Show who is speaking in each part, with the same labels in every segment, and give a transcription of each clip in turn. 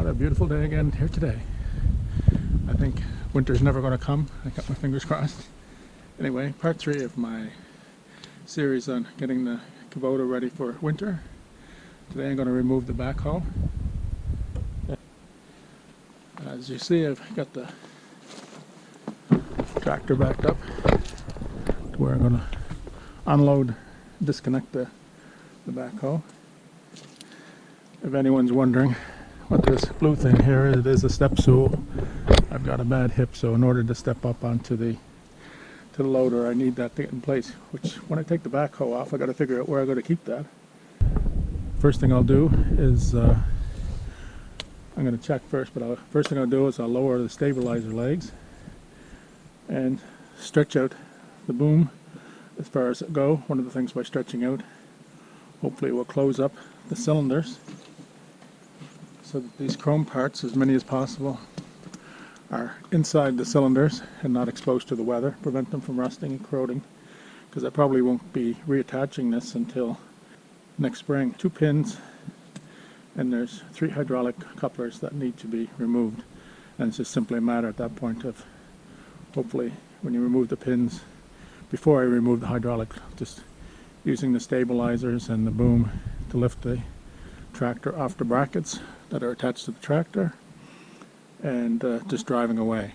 Speaker 1: What a beautiful day again here today. I think winter's never going to come. I got my fingers crossed. Anyway, part 3 of my series on getting the Kubota ready for winter. Today I'm going to remove the backhoe. As you see, I've got the tractor backed up to where I'm going to unload, disconnect the backhoe. If anyone's wondering what this blue thing here is, it is a step stool. I've got a bad hip, so in order to step up onto the loader, I need that to get in place. Which, when I take the backhoe off, I got to figure out where I'm going to keep that. First thing I'll do is I'm going to check first, but first thing I'll do is I'll lower the stabilizer legs and stretch out the boom as far as it go. One of the things by stretching out, hopefully it will close up the cylinders, so that these chrome parts, as many as possible, are inside the cylinders and not exposed to the weather, prevent them from rusting and corroding, because I probably won't be reattaching this until next spring. 2 pins, and there's 3 hydraulic couplers that need to be removed, and it's just simply a matter at that point of, hopefully when you remove the pins, before I remove the hydraulic, just using the stabilizers and the boom to lift the tractor off the brackets that are attached to the tractor, and just driving away.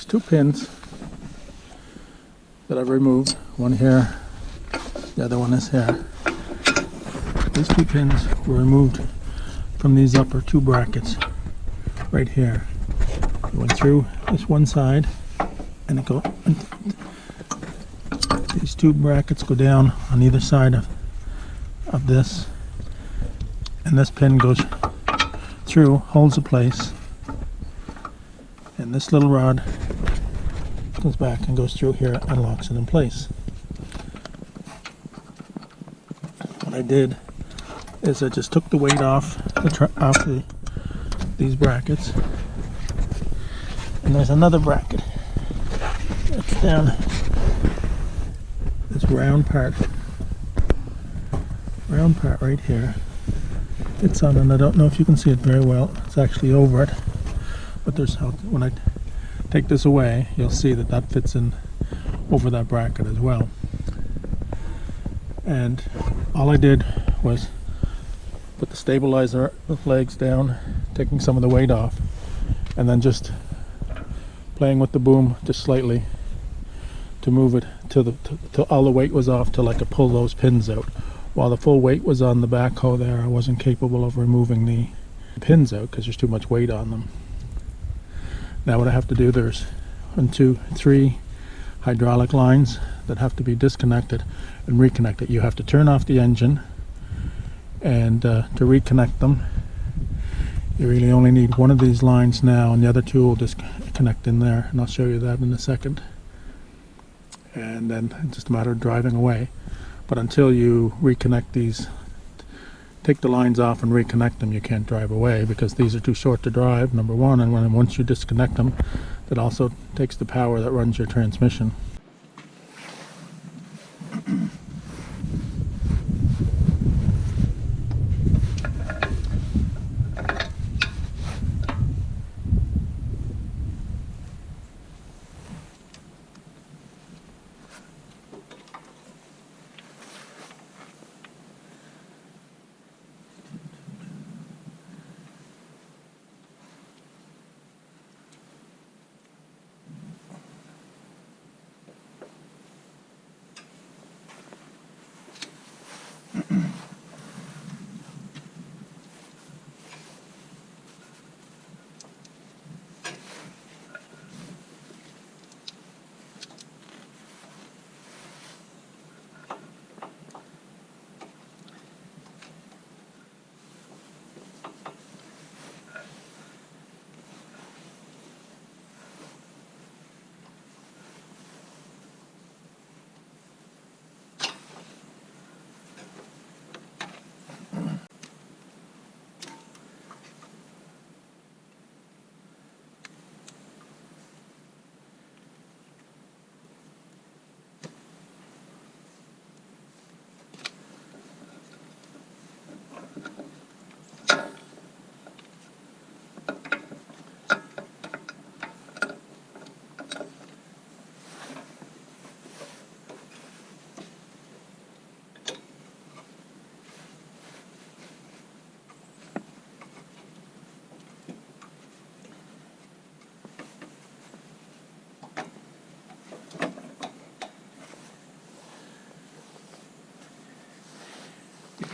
Speaker 1: two pins that I've removed. One here, the other one is here. These two pins were removed from these upper two brackets right here. It went through this one side, and these two brackets go down on either side of this, and this pin goes through, holds the place, and this little rod goes back and goes through here and locks it in place. What I did is I just took the weight off these brackets, and there's another bracket that's down this round part right here. It's on, and I don't know if you can see it very well. It's actually over it, but when I take this away, you'll see that that fits in over that bracket as well. And all I did was put the stabilizer legs down, taking some of the weight off, and then just playing with the boom just slightly to move it till all the weight was off, till I could pull those pins out. While the full weight was on the backhoe there, I wasn't capable of removing the pins out because there's too much weight on them. Now what I have to do, there's 1, 2, 3 hydraulic lines that have to be disconnected and reconnected. You have to turn off the engine, and to reconnect them, you really only need one of these lines now, and the other two will just connect in there, and I'll show you that in a second. And then it's just a matter of driving away. But until you reconnect these, take the lines off and reconnect them, you can't drive away because these are too short to drive, number one, and once you disconnect them, that also takes the power that runs your transmission.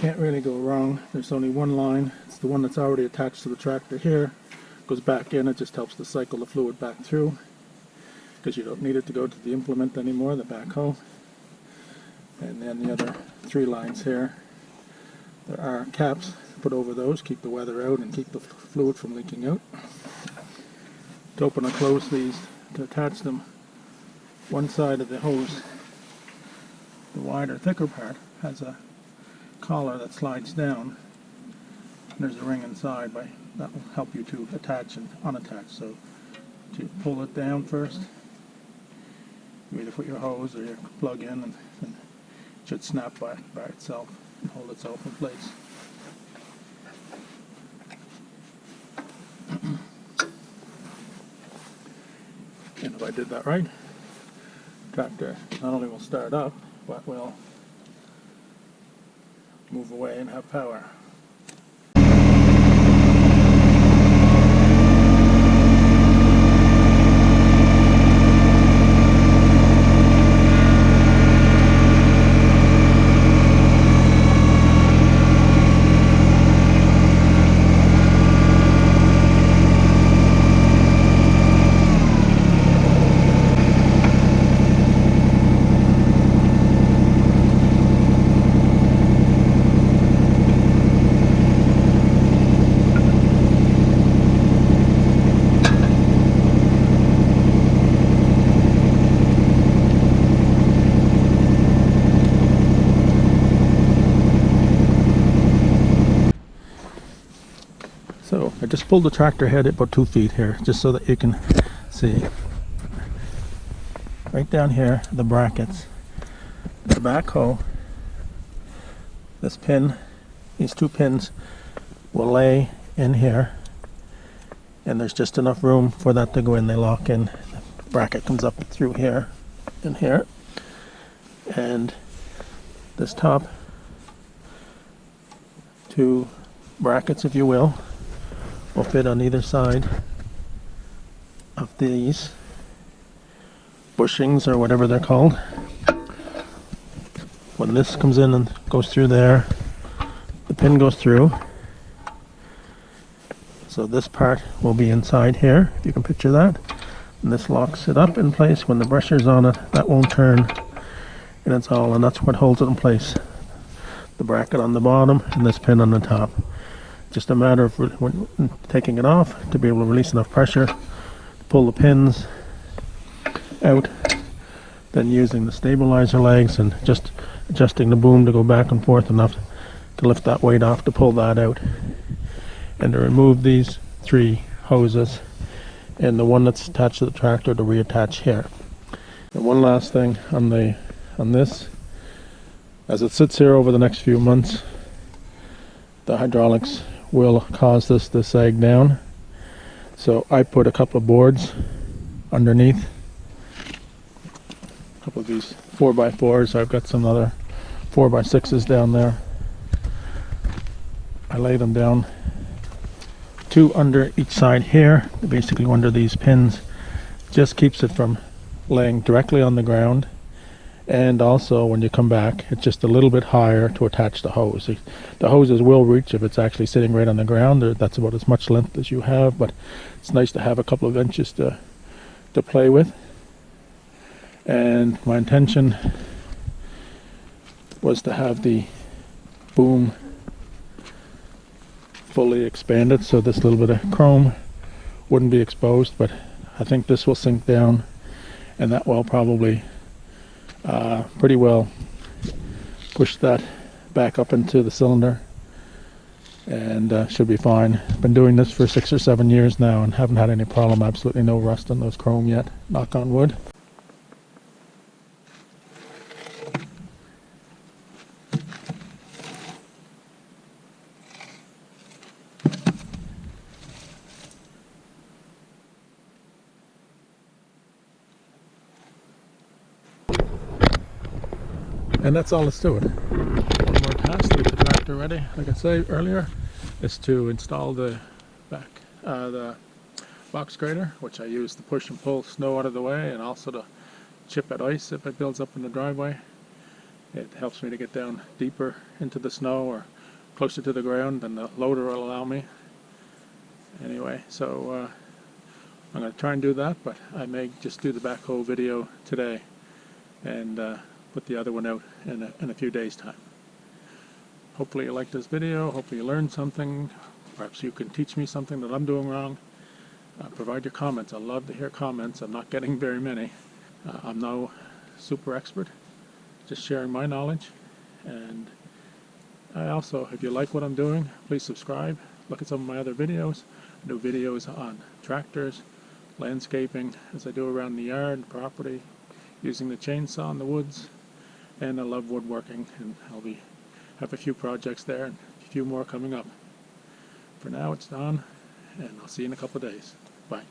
Speaker 1: Can't really go wrong. There's only one line. It's the one that's already attached to the tractor here. Goes back in. It just helps to cycle the fluid back through because you don't need it to go to the implement anymore, the backhoe. And then the other 3 lines here, there are caps put over those, keep the weather out and keep the fluid from leaking out. To open and close these, to attach them, one side of the hose, the wider, thicker part, has a collar that slides down, and there's a ring inside that will help you to attach and unattach. So to pull it down first, you either put your hose or your plug in, and it should snap by itself and hold itself in place. And if I did that right, the tractor not only will start up, but will move away and have power. So I just pulled the tractor head about 2 feet here, just so that you can see. Right down here, the brackets. The backhoe, this pin, these 2 pins will lay in here, and there's just enough room for that to go in. They lock in. The bracket comes up through here and here, and this top 2 brackets, if you will fit on either side of these bushings, or whatever they're called. When this comes in and goes through there, the pin goes through. So this part will be inside here, if you can picture that. And this locks it up in place. When the pressure's on it, that won't turn. And that's what holds it in place. The bracket on the bottom and this pin on the top. Just a matter of when taking it off to be able to release enough pressure to pull the pins out, then using the stabilizer legs and just adjusting the boom to go back and forth enough to lift that weight off to pull that out, and to remove these 3 hoses and the one that's attached to the tractor to reattach here. And one last thing on this, as it sits here over the next few months, the hydraulics will cause this to sag down. So I put a couple of boards underneath, a couple of these 4x4s. I've got some other 4x6s down there. I lay them down 2 under each side here, basically under these pins. Just keeps it from laying directly on the ground, and also when you come back, it's just a little bit higher to attach the hose. The hoses will reach if it's actually sitting right on the ground. That's about as much length as you have, but it's nice to have a couple of inches to play with. And my intention was to have the boom fully expanded, so this little bit of chrome wouldn't be exposed, but I think this will sink down, and that will probably pretty well push that back up into the cylinder, and should be fine. Been doing this for 6 or 7 years now and haven't had any problem. Absolutely no rust on those chrome yet, knock on wood. And that's all let's do it. One more task to get the tractor ready. Like I said earlier, is to install the box grader, which I use to push and pull snow out of the way, and also to chip at ice if it builds up in the driveway. It helps me to get down deeper into the snow or closer to the ground than the loader will allow me. Anyway, so I'm going to try and do that, but I may just do the backhoe video today and put the other one out in a few days' time. Hopefully you liked this video. Hopefully you learned something. Perhaps you can teach me something that I'm doing wrong. Provide your comments. I love to hear comments. I'm not getting very many. I'm no super expert, just sharing my knowledge. And I also, if you like what I'm doing, please subscribe. Look at some of my other videos. I do videos on tractors, landscaping, as I do around the yard, property, using the chainsaw in the woods, and I love woodworking, and I'll have a few projects there and a few more coming up. For now, it's done, and I'll see you in a couple of days. Bye.